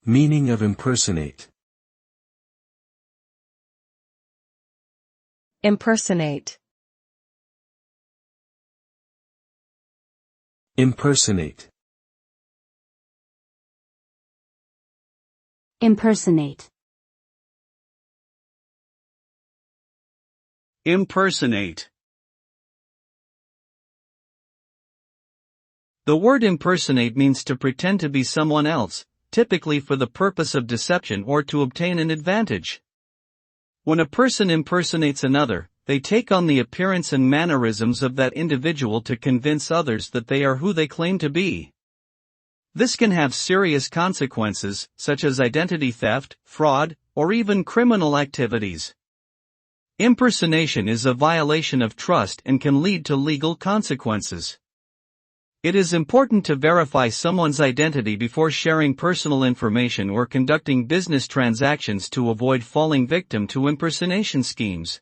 Meaning of impersonate. Impersonate. Impersonate. Impersonate. Impersonate. The word impersonate means to pretend to be someone else, typically for the purpose of deception or to obtain an advantage. When a person impersonates another, they take on the appearance and mannerisms of that individual to convince others that they are who they claim to be. This can have serious consequences, such as identity theft, fraud, or even criminal activities. Impersonation is a violation of trust and can lead to legal consequences. It is important to verify someone's identity before sharing personal information or conducting business transactions to avoid falling victim to impersonation schemes.